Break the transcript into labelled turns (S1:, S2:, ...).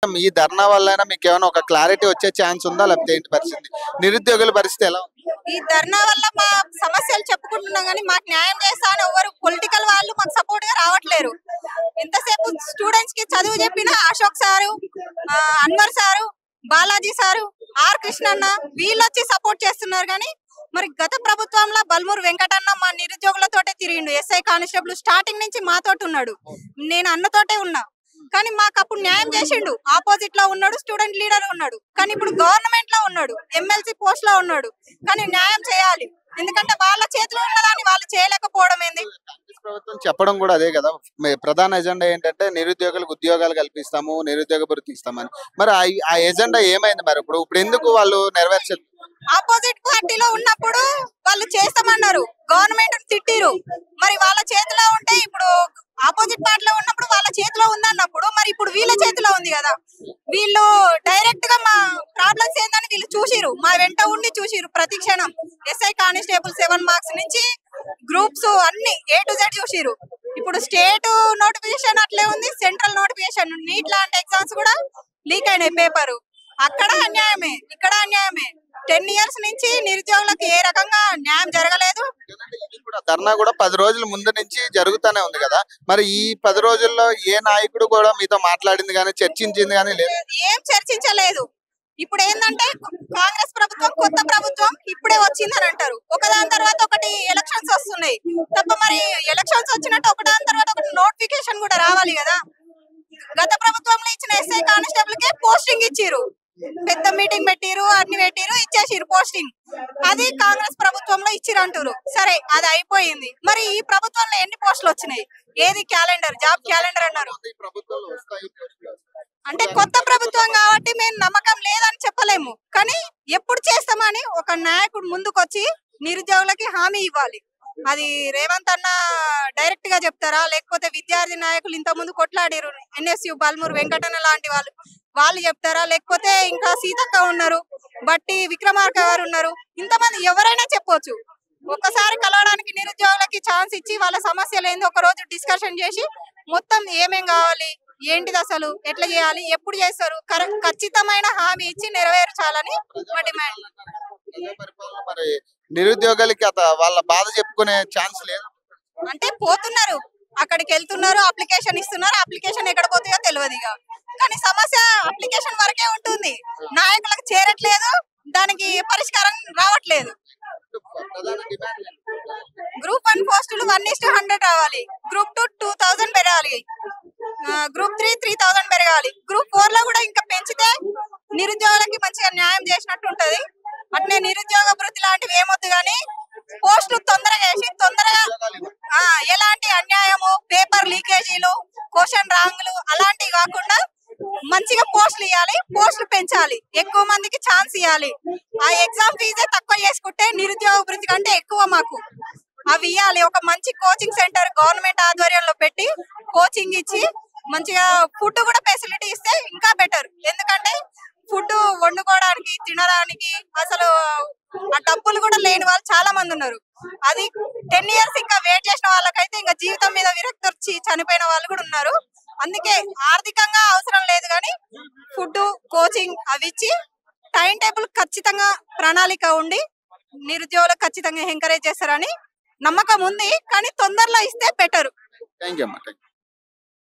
S1: ఈ ధర్నా వల్లైనా మీకేమైనా ఒక క్లారిటీ వచ్చే ఛాన్స్ ఉందా? లేకపోతే ఏంటి పరిస్థితి? నిరుద్యోగుల పరిస్థితి ఎలా ఉంది?
S2: ఈ ధర్నా వల్ల మా సమస్యలు చెప్పుకుంటున్నాం కానీ మాకు న్యాయం చేస్తా అని ఎవరు పొలిటికల్ వాళ్ళు మాకు సపోర్ట్ గా రావట్లేరు. ఎంతసేపు స్టూడెంట్స్ కి చదువు చెప్పిన Ashok sir, Anwar sir, Balaji sir, R కృష్ణన్న వీళ్ళు వచ్చి సపోర్ట్ చేస్తున్నారు. కానీ మరి గత ప్రభుత్వంలో బల్మూరు వెంకటన్న మా నిరుద్యోగులతోటే తిరిగిండు. ఎస్ఐ కానిస్టేబుల్ స్టార్టింగ్ నుంచి మాతోటి ఉన్నాడు, నేను అన్నతోటే ఉన్నా. కానీ మాకు అప్పుడు న్యాయం చేసిండు. ఆపోజిట్ లో ఉన్నాడు, స్టూడెంట్ లీడర్ ఉన్నాడు. కానీ ఇప్పుడు గవర్నమెంట్ లో ఉన్నాడు, ఎమ్మెల్సీ పోస్ట్ లో ఉన్నాడు. కానీ న్యాయం చేయాలి, ఎందుకంటే వాళ్ళ చేతిలో ఉన్నదాన్ని వాళ్ళు చేయలేకపోవడం ఏంది?
S1: ప్రభుత్వం చెప్పడం కూడా అదే కదా, ప్రధాన ఎజెండా ఏంటంటే నిరుద్యోగులకు ఉద్యోగాలు కల్పిస్తాము, నిరుద్యోగ భృతి ఇస్తామని. మరి ఆ ఎజెండా ఏమైంది? మరి ఇప్పుడు ఎందుకు వాళ్ళు నెరవేర్చలేదు?
S2: ఆపోజిట్ పార్టీలో ఉన్నప్పుడు వాళ్ళు చేస్తామన్నారు, గవర్నమెంట్ తిట్టిరు. మరి వాళ్ళ చేతిలో ఉంటే ఇప్పుడు ఆపోజిట్ పార్టీలో ఉన్నప్పుడు వాళ్ళ చేతిలో ఉందన్నప్పుడు మరి ఇప్పుడు వీళ్ళ చేతిలో ఉంది కదా. వీళ్ళు డైరెక్ట్ గా మా ప్రాబ్లమ్స్ ఏందని వీళ్ళు చూసిరు, మా వెంట ఉండి చూసిరు ప్రతి క్షణం. ఎస్ఐ కానిస్టేబుల్ 7 మార్క్స్ నుంచి గ్రూప్స్ అన్ని A to Z చూసిరు. ఇప్పుడు స్టేట్ నోటిఫికేషన్ అట్లే ఉంది, సెంట్రల్ నోటిఫికేషన్ నీట్ లాంటి ఎగ్జామ్స్ కూడా లీక్ అయినాయి పేపరు. అక్కడ అన్యాయమే, ఇక్కడ అన్యాయమే. 10 ఇయర్స్ నుంచి నిరుద్యోగులకు ఏ రకంగా న్యాయం జరగలేదు.
S1: ధర్నా కూడా 10 రోజుల ముందు నుంచి జరుగుతూనే ఉంది కదా. మరి ఈ 10 రోజుల్లో ఏ నాయకుడు కూడా మీతో మాట్లాడింది కానీ చర్చించింది కానీ లేదు?
S2: ఏం చర్చించలేదు. ఇప్పుడు ఏంటంటే కాంగ్రెస్ ప్రభుత్వం కొత్త ప్రభుత్వం ఇప్పుడే వచ్చిందని అంటారు. ఒకదాని తర్వాత ఒకటి ఎలక్షన్స్ వస్తున్నాయి తప్ప మరి ఎలక్షన్స్ వచ్చినట్టు ఒకదాని తర్వాత ఒకటి నోటిఫికేషన్ కూడా రావాలి కదా. గత ప్రభుత్వంలో ఇచ్చిన ఎస్ఐ కానిస్టేబుల్ కే పోస్టింగ్ ఇచ్చిరు, పెద్ద మీటింగ్ పెట్టిరు, అన్ని పెట్టిరు, ఇచ్చేసిరు పోస్టింగ్. అది కాంగ్రెస్ ప్రభుత్వంలో ఇచ్చిరు అంటారు. సరే అది అయిపోయింది. మరి ఈ ప్రభుత్వంలో ఎన్ని పోస్టులు వచ్చినాయి? ఏది క్యాలెండర్, జాబ్ క్యాలెండర్ అన్నారు. అంటే కొత్త ప్రభుత్వం కాబట్టి మేము నమ్మకం లేదని చెప్పలేము. కానీ ఎప్పుడు చేస్తామని ఒక నాయకుడు ముందుకొచ్చి నిరుద్యోగులకి హామీ ఇవ్వాలి. అది రేవంత్ అన్న డైరెక్ట్ గా చెప్తారా, లేకపోతే విద్యార్థి నాయకులు ఇంత ముందు కొట్లాడారు, NSU బల్మూరు వెంకటన్న లాంటి వాళ్ళు చెప్తారా, లేకపోతే ఇంకా సీతక్క ఉన్నారు, బట్టి విక్రమార్క గారు ఉన్నారు, ఇంతమంది ఎవరైనా చెప్పొచ్చు. ఒక్కసారి కలవడానికి నిరుద్యోగులకి ఛాన్స్ ఇచ్చి వాళ్ళ సమస్యలు ఏంది ఒక రోజు డిస్కషన్ చేసి మొత్తం ఏమేం కావాలి, ఏంటిది, అసలు ఎట్లా చేయాలి, ఎప్పుడు చేస్తారు, ఖచ్చితమైన హామీ ఇచ్చి నెరవేర్చాలని మా డిమాండ్.
S1: మరి నిరుద్యోగులకి వాళ్ళ బాధ చెప్పుకునే ఛాన్స్ లేదు.
S2: అంటే పోతున్నారు, అక్కడికి వెళ్తున్నారు, అప్లికేషన్ ఇస్తున్నారు, అప్లికేషన్ ఎక్కడ పోతాయో తెలియదు. ఇక కానీ సమస్య అప్లికేషన్ వరకే ఉంటుంది, నాయకులకు చేరట్లేదు, దానికి పరిష్కారం రావట్లేదు. గ్రూప్ 1 పోస్టులు 1:100 రావాలి, గ్రూప్ 2 2000 పెరగాలి, గ్రూప్ 3 3000 పెరగాలి, గ్రూప్ 4 లో కూడా ఇంకా పెంచితే నిరుద్యోగులకి మంచిగా న్యాయం చేసినట్టు ఉంటది. అట్నే నిరుద్యోగ భృతి లాంటివి ఏమొద్దు గానీ పోస్టులు తొందరగా వేసి తొందరగా ఎలాంటి అన్యాయము, పేపర్ లీకేజీలు, క్వశ్చన్ రాంగ్లు అలాంటివి కాకుండా మంచిగా పోస్టులు ఇవ్వాలి, పోస్టులు పెంచాలి, ఎక్కువ మందికి ఛాన్స్ ఇవ్వాలి. ఆ ఎగ్జామ్ ఫీజే తక్కువ చేసుకుంటే నిరుద్యోగ భృతి కంటే ఎక్కువ మాకు అవి ఇవ్వాలి. ఒక మంచి కోచింగ్ సెంటర్ గవర్నమెంట్ ఆధ్వర్యంలో పెట్టి కోచింగ్ ఇచ్చి మంచిగా ఫుడ్ కూడా ఫెసిలిటీ ఇస్తే ఇంకా బెటర్. ఎందుకంటే ఫుడ్ వండుకోవడానికి, తినడానికి అసలు ఆ డబ్బులు కూడా లేని వాళ్ళు చాలా మంది ఉన్నారు. అది 10 ఇయర్స్ ఇంకా వెయిట్ చేసిన వాళ్ళకైతే ఇంకా జీవితం మీద విరక్తి వచ్చి చనిపోయిన వాళ్ళు కూడా ఉన్నారు. అందుకే ఆర్థికంగా అవసరం లేదు కానీ ఫుడ్, కోచింగ్ అవి ఇచ్చి టైం టేబుల్ ఖచ్చితంగా ప్రణాళిక ఉండి నిరుద్యోగులకు ఖచ్చితంగా ఎంకరేజ్ చేస్తారని నమ్మకం ఉంది. కానీ తొందరలో ఇస్తే బెటర్.
S1: థ్యాంక్ యూ అమ్మా.